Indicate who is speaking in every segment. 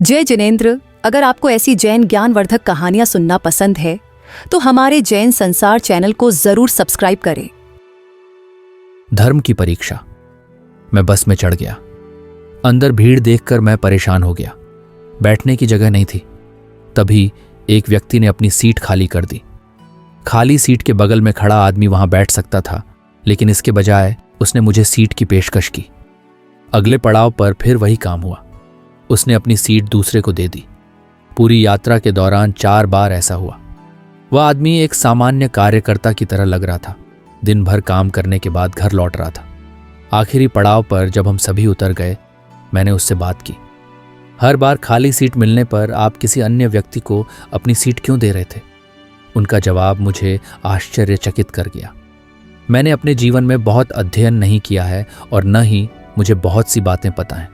Speaker 1: जय जिनेंद्र, अगर आपको ऐसी जैन ज्ञानवर्धक कहानियां सुनना पसंद है तो हमारे जैन संसार चैनल को जरूर सब्सक्राइब करें।
Speaker 2: धर्म की परीक्षा। मैं बस में चढ़ गया। अंदर भीड़ देखकर मैं परेशान हो गया। बैठने की जगह नहीं थी। तभी एक व्यक्ति ने अपनी सीट खाली कर दी। खाली सीट के बगल में खड़ा आदमी वहां बैठ सकता था, लेकिन इसके बजाय उसने मुझे सीट की पेशकश की। अगले पड़ाव पर फिर वही काम हुआ। उसने अपनी सीट दूसरे को दे दी। पूरी यात्रा के दौरान 4 बार ऐसा हुआ। वह आदमी एक सामान्य कार्यकर्ता की तरह लग रहा था। दिन भर काम करने के बाद घर लौट रहा था। आखिरी पड़ाव पर जब हम सभी उतर गए, मैंने उससे बात की। हर बार खाली सीट मिलने पर आप किसी अन्य व्यक्ति को अपनी सीट क्यों दे रहे थे? उनका जवाब मुझे आश्चर्यचकित कर गया। मैंने अपने जीवन में बहुत अध्ययन नहीं किया है और न ही मुझे बहुत सी बातें पता हैं।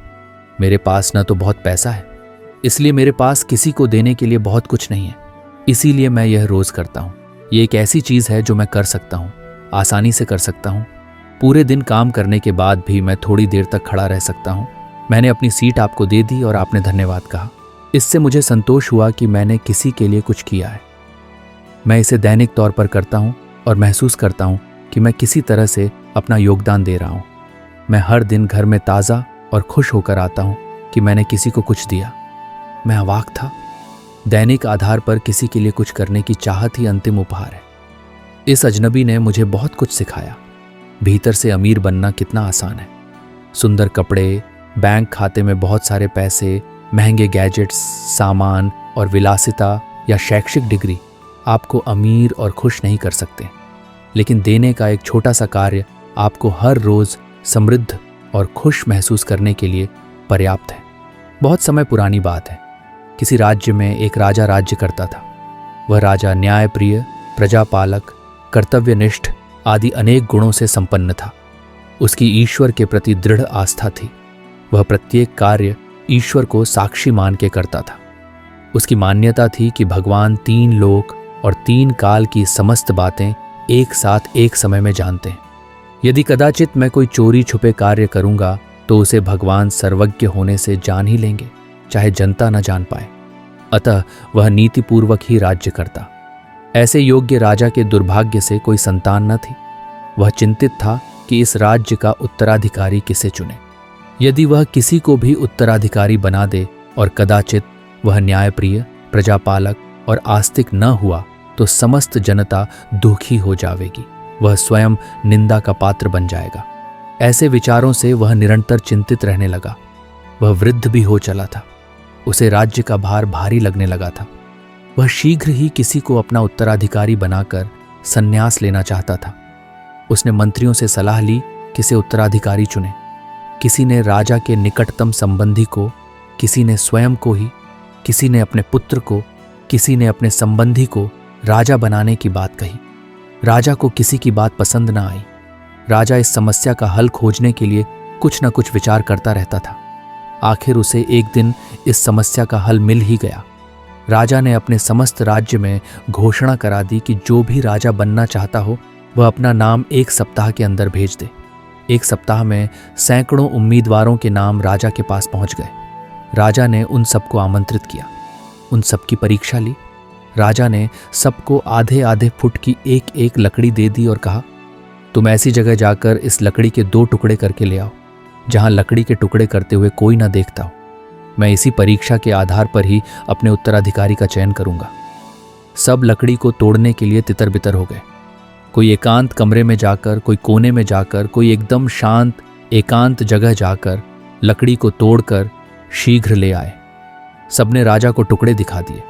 Speaker 2: मेरे पास न तो बहुत पैसा है, इसलिए मेरे पास किसी को देने के लिए बहुत कुछ नहीं है। इसीलिए मैं यह रोज करता हूँ। ये एक ऐसी चीज है जो मैं कर सकता हूँ, आसानी से कर सकता हूँ। पूरे दिन काम करने के बाद भी मैं थोड़ी देर तक खड़ा रह सकता हूँ। मैंने अपनी सीट आपको दे दी और आपने धन्यवाद कहा। इससे मुझे संतोष हुआ कि मैंने किसी के लिए कुछ किया है। मैं इसे दैनिक तौर पर करता हूँ और महसूस करता हूँ कि मैं किसी तरह से अपना योगदान दे रहा हूँ। मैं हर दिन घर में ताज़ा और खुश होकर आता हूँ कि मैंने किसी को कुछ दिया। मैं अवाक था। दैनिक आधार पर किसी के लिए कुछ करने की चाहत ही अंतिम उपहार है। इस अजनबी ने मुझे बहुत कुछ सिखाया। भीतर से अमीर बनना कितना आसान है। सुंदर कपड़े, बैंक खाते में बहुत सारे पैसे, महंगे गैजेट्स, सामान और विलासिता या शैक्षिक डिग्री आपको अमीर और खुश नहीं कर सकते, लेकिन देने का एक छोटा सा कार्य आपको हर रोज समृद्ध और खुश महसूस करने के लिए पर्याप्त है। बहुत समय पुरानी बात है। किसी राज्य में एक राजा राज्य करता था। वह राजा न्यायप्रिय, प्रजापालक, कर्तव्यनिष्ठ आदि अनेक गुणों से संपन्न था। उसकी ईश्वर के प्रति दृढ़ आस्था थी। वह प्रत्येक कार्य ईश्वर को साक्षी मान के करता था। उसकी मान्यता थी कि भगवान 3 लोक और 3 काल की समस्त बातें एक साथ एक समय में जानते हैं। यदि कदाचित मैं कोई चोरी छुपे कार्य करूंगा तो उसे भगवान सर्वज्ञ होने से जान ही लेंगे, चाहे जनता न जान पाए। अतः वह नीतिपूर्वक ही राज्य करता। ऐसे योग्य राजा के दुर्भाग्य से कोई संतान न थी। वह चिंतित था कि इस राज्य का उत्तराधिकारी किसे चुने। यदि वह किसी को भी उत्तराधिकारी बना दे और कदाचित वह न्यायप्रिय, प्रजापालक और आस्तिक न हुआ तो समस्त जनता दुखी हो जाएगी। वह स्वयं निंदा का पात्र बन जाएगा। ऐसे विचारों से वह निरंतर चिंतित रहने लगा। वह वृद्ध भी हो चला था। उसे राज्य का भार भारी लगने लगा था। वह शीघ्र ही किसी को अपना उत्तराधिकारी बनाकर संन्यास लेना चाहता था। उसने मंत्रियों से सलाह ली किसे उत्तराधिकारी चुने। किसी ने राजा के निकटतम संबंधी को, किसी ने स्वयं को ही, किसी ने अपने पुत्र को, किसी ने अपने संबंधी को राजा बनाने की बात कही। राजा को किसी की बात पसंद न आई। राजा इस समस्या का हल खोजने के लिए कुछ न कुछ विचार करता रहता था। आखिर उसे एक दिन इस समस्या का हल मिल ही गया। राजा ने अपने समस्त राज्य में घोषणा करा दी कि जो भी राजा बनना चाहता हो वह अपना नाम 1 सप्ताह के अंदर भेज दे। 1 सप्ताह में सैकड़ों उम्मीदवारों के नाम राजा के पास पहुंच गए। राजा ने उन सबको आमंत्रित किया। उन सबकी परीक्षा ली। राजा ने सबको आधे आधे फुट की एक लकड़ी दे दी और कहा, तुम ऐसी जगह जाकर इस लकड़ी के 2 टुकड़े करके ले आओ जहां लकड़ी के टुकड़े करते हुए कोई ना देखता हो। मैं इसी परीक्षा के आधार पर ही अपने उत्तराधिकारी का चयन करूंगा। सब लकड़ी को तोड़ने के लिए तितर बितर हो गए। कोई एकांत कमरे में जाकर, कोई कोने में जाकर, कोई एकदम शांत एकांत जगह जाकर लकड़ी को तोड़कर शीघ्र ले आए। सबने राजा को टुकड़े दिखा दिए,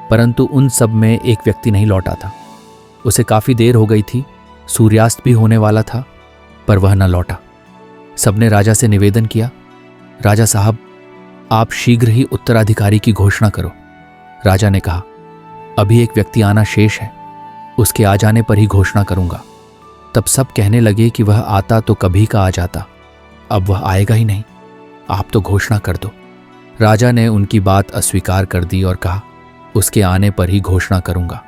Speaker 2: परंतु उन सब में एक व्यक्ति नहीं लौटा था। उसे काफी देर हो गई थी, सूर्यास्त भी होने वाला था, पर वह न लौटा। सबने राजा से निवेदन किया, राजा साहब, आप शीघ्र ही उत्तराधिकारी की घोषणा करो। राजा ने कहा, अभी एक व्यक्ति आना शेष है, उसके आ जाने पर ही घोषणा करूंगा। तब सब कहने लगे कि वह आता तो कभी का आ जाता, अब वह आएगा ही नहीं, आप तो घोषणा कर दो। राजा ने उनकी बात अस्वीकार कर दी और कहा, उसके आने पर ही घोषणा करूंगा।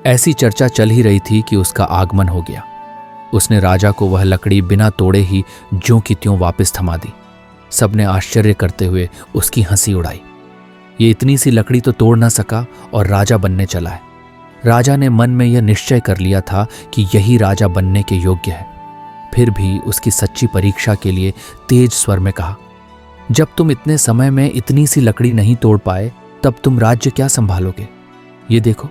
Speaker 2: ऐसी चर्चा चल ही रही थी कि उसका आगमन हो गया। उसने राजा को वह लकड़ी बिना तोड़े ही ज्यों की त्यों वापस थमा दी। सबने आश्चर्य करते हुए उसकी हंसी उड़ाई। ये इतनी सी लकड़ी तो तोड़ ना सका और राजा बनने चला है। राजा ने मन में यह निश्चय कर लिया था कि यही राजा बनने के योग्य है। फिर भी उसकी सच्ची परीक्षा के लिए तेज स्वर में कहा, जब तुम इतने समय में इतनी सी लकड़ी नहीं तोड़ पाए तब तुम राज्य क्या संभालोगे? ये देखो,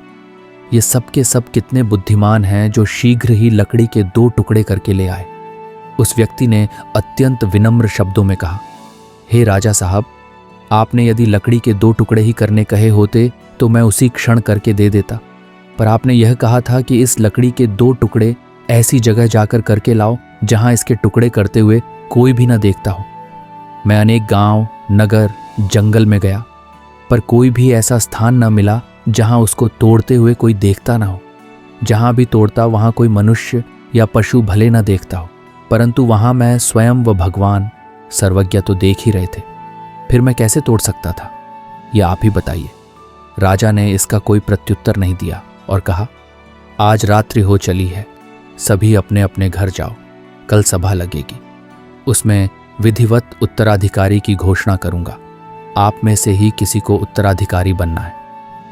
Speaker 2: ये सब के सब कितने बुद्धिमान हैं जो शीघ्र ही लकड़ी के 2 टुकड़े करके ले आए। उस व्यक्ति ने अत्यंत विनम्र शब्दों में कहा, हे राजा साहब, आपने यदि लकड़ी के 2 टुकड़े ही करने कहे होते तो मैं उसी क्षण करके दे देता, पर आपने यह कहा था कि इस लकड़ी के 2 टुकड़े ऐसी जगह जाकर करके लाओ जहां इसके टुकड़े करते हुए कोई भी ना देखता हो। मैं अनेक गांव, नगर, जंगल में गया, पर कोई भी ऐसा स्थान न मिला जहां उसको तोड़ते हुए कोई देखता ना हो। जहां भी तोड़ता वहां कोई मनुष्य या पशु भले ना देखता हो, परंतु वहां मैं स्वयं व भगवान सर्वज्ञ तो देख ही रहे थे। फिर मैं कैसे तोड़ सकता था, यह आप ही बताइए। राजा ने इसका कोई प्रत्युत्तर नहीं दिया और कहा, आज रात्रि हो चली है, सभी अपने अपने घर जाओ, कल सभा लगेगी, उसमें विधिवत उत्तराधिकारी की घोषणा करूंगा। आप में से ही किसी को उत्तराधिकारी बनना है।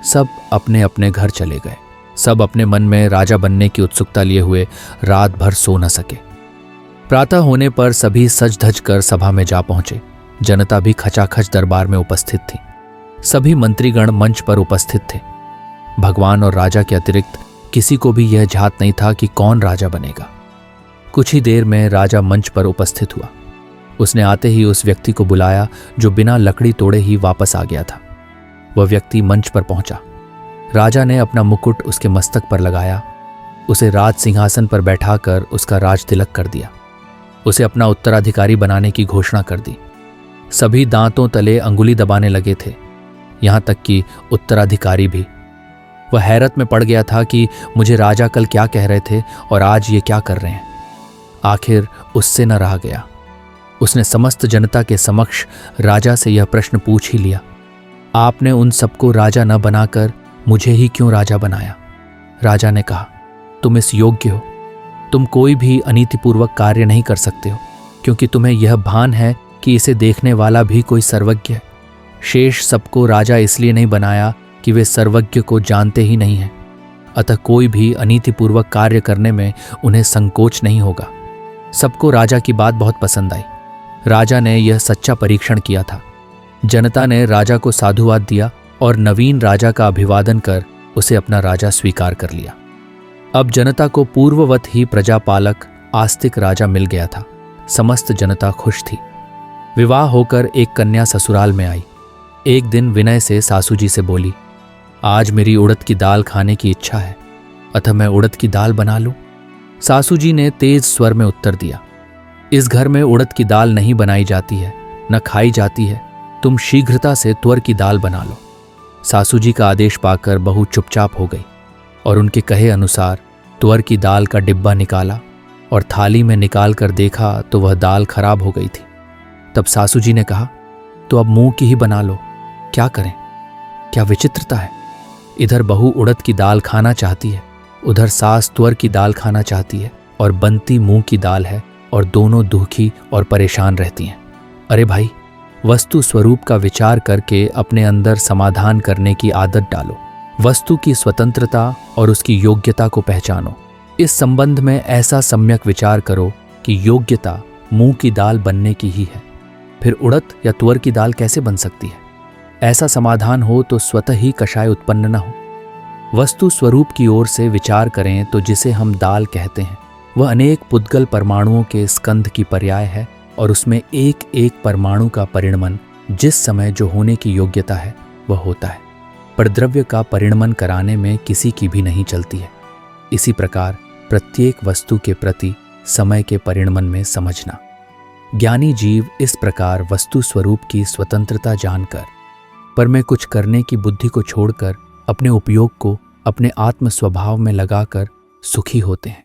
Speaker 2: सब अपने अपने घर चले गए। सब अपने मन में राजा बनने की उत्सुकता लिए हुए रात भर सो न सके। प्रातः होने पर सभी सज धज कर सभा में जा पहुंचे। जनता भी खचाखच दरबार में उपस्थित थी। सभी मंत्रीगण मंच पर उपस्थित थे। भगवान और राजा के अतिरिक्त किसी को भी यह झात नहीं था कि कौन राजा बनेगा। कुछ ही देर में राजा मंच पर उपस्थित हुआ। उसने आते ही उस व्यक्ति को बुलाया जो बिना लकड़ी तोड़े ही वापस आ गया था। वह व्यक्ति मंच पर पहुंचा। राजा ने अपना मुकुट उसके मस्तक पर लगाया, उसे राज सिंहासन पर बैठाकर उसका राज तिलक कर दिया, उसे अपना उत्तराधिकारी बनाने की घोषणा कर दी। सभी दांतों तले अंगुली दबाने लगे थे, यहां तक कि उत्तराधिकारी भी। वह हैरत में पड़ गया था कि मुझे राजा कल क्या कह रहे थे और आज ये क्या कर रहे हैं। आखिर उससे न रहा गया। उसने समस्त जनता के समक्ष राजा से यह प्रश्न पूछ ही लिया, आपने उन सबको राजा न बनाकर मुझे ही क्यों राजा बनाया? राजा ने कहा, तुम इस योग्य हो। तुम कोई भी अनीतिपूर्वक कार्य नहीं कर सकते हो, क्योंकि तुम्हें यह भान है कि इसे देखने वाला भी कोई सर्वज्ञ है। शेष सबको राजा इसलिए नहीं बनाया कि वे सर्वज्ञ को जानते ही नहीं हैं। अतः कोई भी अनीतिपूर्वक कार्य करने में उन्हें संकोच नहीं होगा। सबको राजा की बात बहुत पसंद आई। राजा ने यह सच्चा परीक्षण किया था। जनता ने राजा को साधुवाद दिया और नवीन राजा का अभिवादन कर उसे अपना राजा स्वीकार कर लिया। अब जनता को पूर्ववत ही प्रजापालक आस्तिक राजा मिल गया था। समस्त जनता खुश थी। विवाह होकर एक कन्या ससुराल में आई। एक दिन विनय से सासू जी से बोली, आज मेरी उड़द की दाल खाने की इच्छा है, अतः मैं उड़द की दाल बना लूं? सासू जी ने तेज स्वर में उत्तर दिया, इस घर में उड़द की दाल नहीं बनाई जाती है, न खाई जाती है। तुम शीघ्रता से तुअर की दाल बना लो। सासू जी का आदेश पाकर बहू चुपचाप हो गई और उनके कहे अनुसार तुअर की दाल का डिब्बा निकाला और थाली में निकाल कर देखा तो वह दाल खराब हो गई थी। तब सासू जी ने कहा, तो अब मूंग की ही बना लो, क्या करें? क्या विचित्रता है। इधर बहू उड़द की दाल खाना चाहती है, उधर सास तुअर की दाल खाना चाहती है और बनती मूंग की दाल है और दोनों दुखी और परेशान रहती हैं। अरे भाई, वस्तु स्वरूप का विचार करके अपने अंदर समाधान करने की आदत डालो। वस्तु की स्वतंत्रता और उसकी योग्यता को पहचानो। इस संबंध में ऐसा सम्यक विचार करो कि योग्यता मूंग की दाल बनने की ही है, फिर उड़द या तुअर की दाल कैसे बन सकती है? ऐसा समाधान हो तो स्वतः ही कषाय उत्पन्न न हो। वस्तु स्वरूप की ओर से विचार करें तो जिसे हम दाल कहते हैं वह अनेक पुद्गल परमाणुओं के स्कंध की पर्याय है और उसमें एक एक परमाणु का परिणमन जिस समय जो होने की योग्यता है वह होता है, पर द्रव्य का परिणमन कराने में किसी की भी नहीं चलती है। इसी प्रकार प्रत्येक वस्तु के प्रति समय के परिणमन में समझना। ज्ञानी जीव इस प्रकार वस्तु स्वरूप की स्वतंत्रता जानकर पर में कुछ करने की बुद्धि को छोड़कर अपने उपयोग को अपने आत्म स्वभाव में लगाकर सुखी होते हैं।